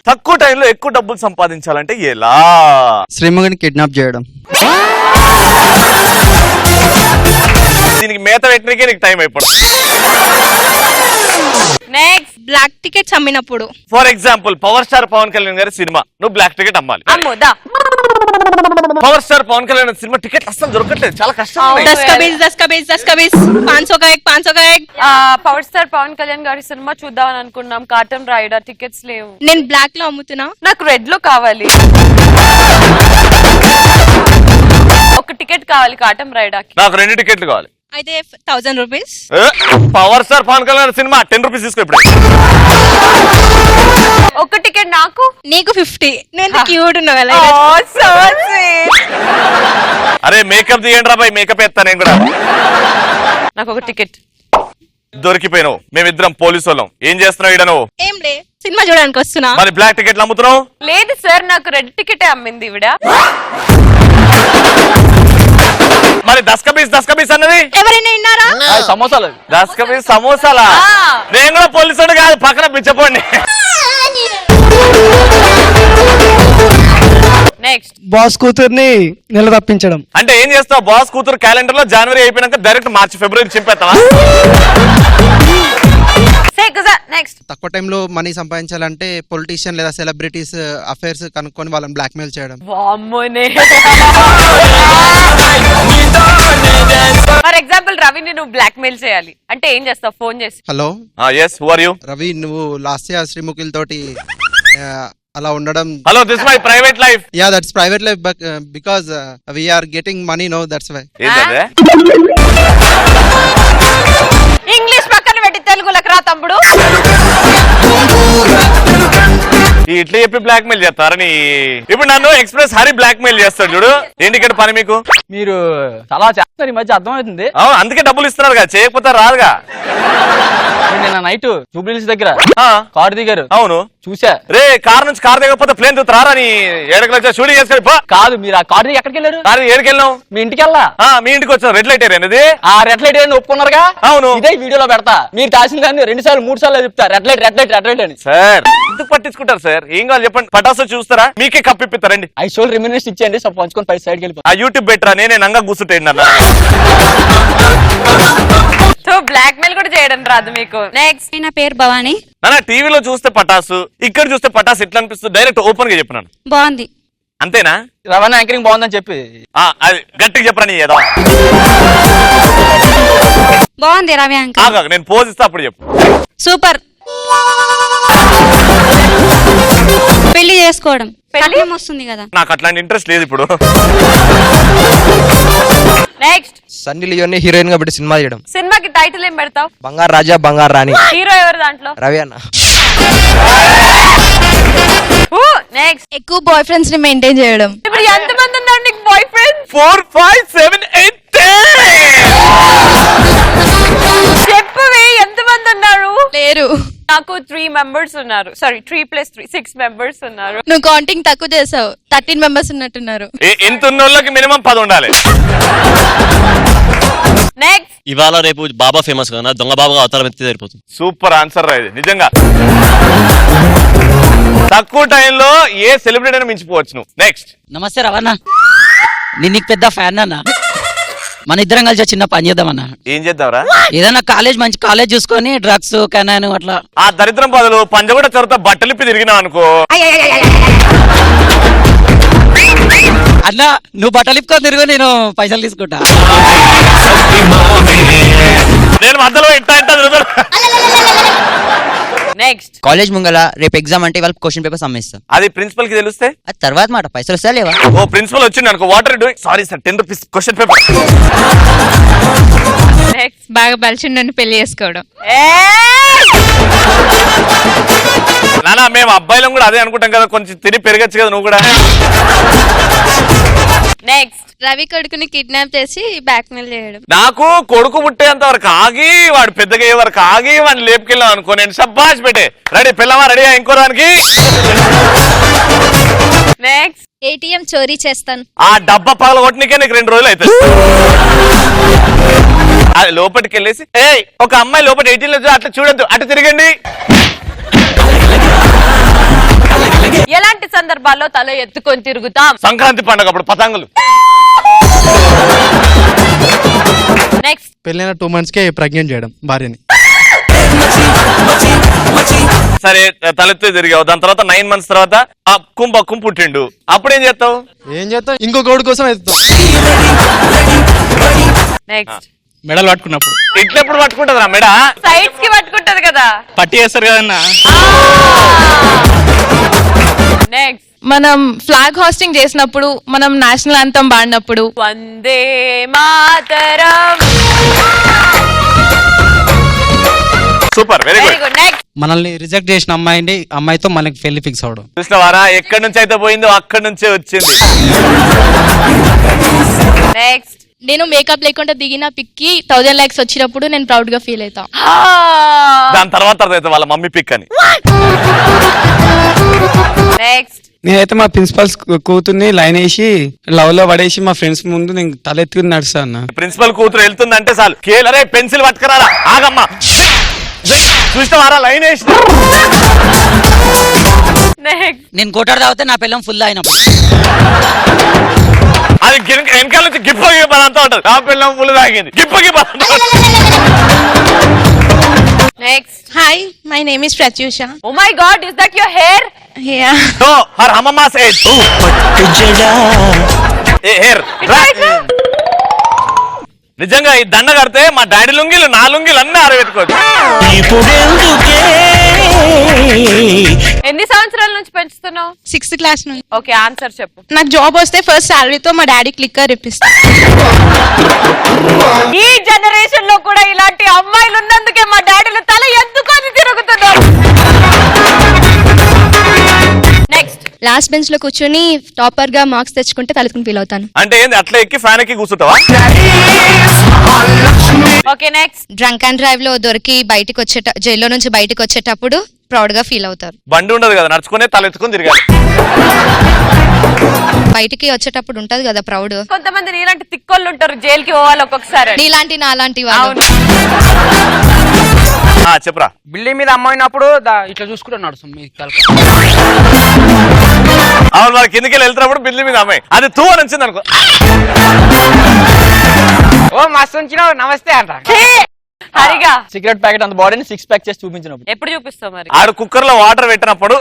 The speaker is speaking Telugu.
తక్కువ టైంలో ఎక్కువ డబ్బులు సంపాదించాలంటే ఎలా? శ్రీముఖిని కిడ్నాప్ చేయడం. దీనికి మేత పెట్టడానికే నీకు టైం అయిపోతుంది. నెక్స్ట్ బ్లాక్ టికెట్స్ అమ్మినప్పుడు. For example power star Pawan Kalyan గారి సినిమా, నువ్వు బ్లాక్ టికెట్ అమ్మాలి. అమ్ముదా పవర్ స్టార్ పవన్ కళ్యాణ్ సినిమా టికెట్ అసలు దొరకట్లేదు, చాలా కష్టం. 10 का 20 500 का 1 500 का 1. పవర్ స్టార్ పవన్ కళ్యాణ్ గారి సినిమా చూద్దామని అనుకున్నాం, కాటన్ రైడర్ టికెట్స్ లేవు. నేను బ్లాక్ లో అమ్ముతున్నా. నాకు రెడ్ లో కావాలి, ఒక టికెట్ కావాలి కాటన్ రైడర్. నాకు 2 టికెట్లు కావాలి. అయితే 1000 rupees. Power star Pawan Kalyan cinema 10 rupees తీసుకో ఇప్పుడు. ఒక టికెట్ నాకు, నీకు 50. నేను క్యూట్ ఉన్నా. అరే మేకప్ తీయండి రా బాయ్, మేకప్ ఎత్తా నేను కూడా. నాకు ఒక టికెట్. దొరికిపోయినావు, మేమిద్దరం పోలీసు వాళ్ళం. ఏం చేస్తున్నావు ఈడ నువ్వు? ఏం లే, సినిమా చూడడానికి వస్తున్నా. మరి బ్లాక్ టికెట్లు అమ్ముతున్నావు? లేదు సార్, నాకు రెడ్ టికెటే అమ్మింది ఇవిడ. మరి దస్కబీస్ అన్నది ఎవరైనా విన్నారా? సమోసాలు. దస్కబీస్ సమోసాలా? నేను కూడా పోలీసు కాదు, పక్కన పిచ్చపోండి. నెక్స్ట్ బాస్ కూతుర్ని నెల తప్పించడం. అంటే ఏం చేస్తావు? బాస్ కూతురు క్యాలెండర్ లో జనవరి అయిపోయినాక డైరెక్ట్ మార్చి ఫిబ్రవరి చింపేస్తావా? నెక్స్ట్ తక్కువ టైంలో మనీ సంపాదించాలంటే పొలిటీషియన్ లేదా సెలబ్రిటీస్ అఫైర్స్ కనుక్కొని వాళ్ళని బ్లాక్ మెయిల్ చేయడం. ఫర్ ఎగ్జాంపుల్ రవిని నువ్వు బ్లాక్ మెయిల్ చేయాలి అంటే ఏం చేస్తావు? ఫోన్ చేసి, hello yes, who are you? Ravi, నువ్వు లాస్ట్ ఇయర్ శ్రీముఖిల్ తోటి అలా ఉండడం. Hello, this my private life. Yeah, that's private life, but because we are getting money no, that's why. ఏంటదే? ఇంగ్లీష్ పక్కన పెట్టి తెలుగులకు రా తమ్ముడు. ఈ ఇట్లా చెప్పి బ్లాక్ మెయిల్ చేస్తారని ఇప్పుడు నన్ను ఎక్స్ప్రెస్ హరి బ్లాక్ మెయిల్ చేస్తాడు చూడు. ఏంటి ఇక్కడ పని మీకు? మీరు చాలా చేస్తారు ఈ మధ్య, అర్థమవుతుంది. అవును, అందుకే డబ్బులు ఇస్తున్నారు కదా, చేయకపోతే రాదుగా. నిన్న నైట్ జూబ్లీహిల్స్ దగ్గర ఆ, కారు దిగారు. అవును చూసా. రే, కార్ నుంచి కార్ దిగకపోతే ప్లేన్ దిగుతారా అని 7 లక్షల షూటింగ్ చేసుకొని పో. కాదు, మీరు ఆ కారు దిగి ఎక్కడికి వెళ్ళారు? కార్ ఏడికి వెళ్ళాం? మీ ఇంటికి వెళ్ళా. మీ ఇంటికి వచ్చాం. రెడ్ లైట్ ఏరియా అనేది. ఆ రెడ్ లైట్ అని ఒప్పుకున్నారుగా? అవును. ఇదే వీడియోలో పెడతా. మీరు తాసిన దాన్ని 2 సార్లు 3 సార్లు చెప్తా, red light red light red light అని. సార్ ఎందుకు పట్టించుకుంటారు సార్? ఏం కావాలి చెప్పండి, పటాసు చూస్తారా? మీకే కప్పిస్తారండి. 5 షోలు రిమ్యూనరేషన్ ఇచ్చేయండి, సో పంచుకొని 5 సైడ్కి వెళ్ళిపో. ఆ యూట్యూబ్ బెటరా, నేనే నంగా కూర్చుంటేయండి అన్న. సో బ్లాక్ మెయిల్ కూడా చేయడం రాదు మీకు. నెక్స్ట్, నా పేరు భవాని. నాన్న, టీవీలో చూస్తే పటాసు, ఇక్కడ చూస్తే పటాసు ఎట్లా అనిపిస్తుంది? డైరెక్ట్ ఓపెన్ గా చెప్పినాను. బాగుంది. అంతేనా? రవాణా యాంకరింగ్ బాగుందని చెప్పి అది గట్టిగా చెప్పరా ఏదో. బాగుంది రవి అంకుల్. నేను పోజ్ ఇస్తా అప్పుడు చెప్పు. సూపర్. పెళ్లి చేసుకోవడం కట్నం వస్తుంది కదా. నాకు అట్లాంటి ఇంట్రెస్ట్ లేదు ఇప్పుడు. నెక్స్ట్, సన్నీ లియోని హీరోయిన్ గా పెట్టి సినిమా చేయడం. సినిమాకి టైటిల్ ఏం పెడతావు? బంగారు రాజా బంగారు రాణి. హీరో ఎవరు దాంట్లో? రవి అన్న. నెక్స్ట్, ఎక్కువ బాయ్ ఫ్రెండ్స్ ని మెయింటైన్ చేయడం. ఇప్పుడు ఎంత మంది ఉన్నారు నీకు బాయ్ ఫ్రెండ్? 4 5 7 8 చెప్పవే, ఎంత మంది ఉన్నారు? లేరు. నాకు 3 మెంబర్స్ ఉన్నారు. సారీ, 3 + 3 6 మెంబర్స్ ఉన్నారు. నువ్వు కౌంటింగ్ తక్కువ చేసావు. 13 మెంబర్స్ ఉన్నట్టున్నారు. ఎంత ఉన్నోళ్ళకి మినిమం 10 ఉండాలి. నెక్స్ట్, ఇవాళ రేపు బాబా ఫేమస్ కదా, దొంగ బాబాగా అవతారం ఎత్తి సరిపోతుంది. సూపర్ ఆన్సర్ రా ఇది, నిజంగా. తక్కువ టైంలో ఏ సెలబ్రిటీ అయినా మించిపోవచ్చు నువ్వు. నెక్స్ట్. నమస్తే రవణ, నేను నీకు పెద్ద ఫ్యాన్ అన్న. మన ఇద్దరం కలిసి చిన్న పని చేద్దామన్నా. ఏం చేద్దాంరా? ఏదైనా మంచి కాలేజ్ చూసుకొని డ్రగ్స్ కెనాన్ అట్లా. ఆ దరిద్రం బదులు పంజగుట్ట చదువుతా బట్టలిప్పి తిరిగినావు అనుకో. అన్నా, నువ్వు బట్టలు ఇప్పుకొని తిరుగు, నేను పైసలు తీసుకుంటా. నేను మధ్యలో ఇంట నెక్స్ట్, కాలేజ్ ముంగల రేపు ఎగ్జామ్ అంటే వాళ్ళకి క్వశ్చన్ పేపర్స్ అమ్మేస్తాం. అది ప్రిన్సిపల్ కి తెలిస్తే అది తర్వాత మాట, పైసలు వస్తా లేవా? ఓ ప్రిన్సిపల్ వచ్చింది అనుకో, water doing, sorry sir 10 rupees question paper. Next, బాగా బలిచిండని పెళ్లి చేసుకోవడం. నానా, మేము అబ్బాయిలం కూడా అదే అనుకుంటాం కదా, కొంచెం తిని పెరగచ్చు కదా నువ్వు కూడా. నెక్స్ట్, రవి కొడుకుని కిడ్నాప్ చేసి బ్లాక్మెయిల్ చేయడం. నాకు కొడుకు పుట్టేంత వరకు ఆగి, వాడు పెద్దగా అయ్యే వరకు ఆగి, వాడిని లేపుకెళ్ళాం అనుకో, నేను సబ్బాష్ పెట్టే రెడీ పిల్లవా రెడీ ఇంకో దానికి. నెక్స్ట్, ఏటీఎం చోరీ చేస్తాను. ఆ డబ్బా పగల కొట్టనికే నీకు 2 రోజులు అవుతుంది. లోపలికి వెళ్ళేసి, ఏ ఒక అమ్మాయి లోపల 18 అట్లా చూడొద్దు, అటు తిరగండి. ఎలాంటి సందర్భాల్లో తల ఎత్తుకొని తిరుగుతాం? సంక్రాంతి పండుగ అప్పుడు పతంగులు. నెక్స్ట్. పెళ్ళైన 2 months కే ప్రెగ్నెంట్ చేయడం భార్యని. సరే తలెత్తే తిరిగావు, దాని తర్వాత 9 months తర్వాత ఆ కుంభ పుట్టిండు, అప్పుడేం చేస్తావు? ఏం చేస్తాం, ఇంకో గోడు కోసం ఎత్తుతాం. నెక్స్ట్. మెడల్ పట్టుకున్నప్పుడు ఇట్లెప్పుడు పట్టుకుంటదిరా మెడ? సైడ్స్ కి పట్టుకుంటది కదా. పట్టి వేస్తారు కదన్నా. నెక్స్ట్. మనం ఫ్లాగ్ హోస్టింగ్ చేసినప్పుడు, మనం నేషనల్ యాంథమ్ పాడినప్పుడు. Vande Mataram. Super, very very good. Good. Next. మనల్ని రిజెక్ట్ చేసిన అమ్మాయితో మనకి పెళ్లి ఫిక్స్ అవడం. చూసినవారా, ఎక్కడి నుంచి అయితే పోయిందో అక్కడి నుంచే వచ్చింది. నెక్స్ట్. నేను మేకప్ లేకుండా దిగిన పిక్ కి 1000 likes వచ్చినప్పుడు నేను ప్రౌడ్ గా ఫీల్ అవుతా. దాని తర్వాత అర్థమైతే వాళ్ళ మమ్మీ పిక్ అని. నెక్స్ట్. నేనైతే మా ప్రిన్సిపల్స్ కూతుర్ని లైన్ వేసి లవ్ లో పడేసి మా ఫ్రెండ్స్ ముందు నేను తలెత్తుకుని నడుస్తా అన్న. ప్రిన్సిపల్ కూతురు వెళ్తుందంటే చాలు, కేలరే పెన్సిల్ పట్టుకురారా, ఆగమ్మా, చూసినవారా లైన్ వేసిన. నెక్స్ట్. నేను కోటాడు తాగితే నా పిల్లం ఫుల్ అయినప్పుడు. అది వెనకాల నుంచి గిప్పకి పదంతా ఉంటది, ఆ పిల్లం ఫుల్ తాగింది, గిప్పకి next. Hi, my name is Pratyusha. Oh my God, is that your hair? Her అమ్మమ్మ సేజ్ హెయిర్. నిజంగా ఈ దండ కడితే మా డాడీ లుంగిలు, నా లుంగిలు అన్నీ ఆరబెట్టుకోవచ్చు. ఎన్ని సంవత్సరాల నుంచి పెంచుతున్నావు? 6th class నుంచి. ఓకే, ఆన్సర్ చెప్పు. నాకు జాబ్ వస్తే ఫస్ట్ సాలరీతో మా డాడీ క్లిక్కర్ ఇప్పిస్తా. ఈ జనరేషన్ లో కూడా ఇలాంటి అమ్మాయిలు ఉన్నందుకే మా డాడీలు తల ఎత్తుకొని తిరుగుతున్నారు. నెక్స్ట్. లాస్ట్ బెంచ్ లో కూర్చొని టాపర్ గా మార్క్స్ తెచ్చుకుంటే తలెత్తుకుని ఫీల్ అవుతాను. అంటే ఏంది, అట్లా ఎక్కి ఫ్యాన్ ఎక్కి కూర్చుంటావా? Okay, next. Drunk and drive లో దొరికి జైల్లో నుంచి బయటకు వచ్చేటప్పుడు ప్రౌడ్ గా ఫీల్ అవుతారు. బండి ఉండదు కదా, నడుచుకునే తల ఎత్తుకుని తిరగాలి. బయటికి వచ్చేటప్పుడు ఉంటది కదా ప్రౌడ్. కొంతమంది నీలాంటి తిక్కోళ్ళు ఉంటారు, జైలుకి పోవాలి ఒక్కొక్కసారి. నీలాంటి నాలాంటి వాళ్ళు. అవును. చెప్పురా. బిల్డింగ్ మీద అమ్మాయినప్పుడు ఇట్లా చూసుకుంటూ నడుస్తాం మీ అవును, మరి కిందకి వెళ్తున్నప్పుడు బిల్లు మీద అమ్మాయి అది తూ అని వచ్చింది అనుకో, ఓ మస్తు ఉంచినావు నమస్తే అంట. హరిగా సిగరెట్ ప్యాకెట్ అంత బాడీని 6 ప్యాక్ చేసి చూపించినప్పుడు. ఎప్పుడు చూపిస్తావు మరి? ఆడు కుక్కర్ లో వాటర్ పెట్టినప్పుడు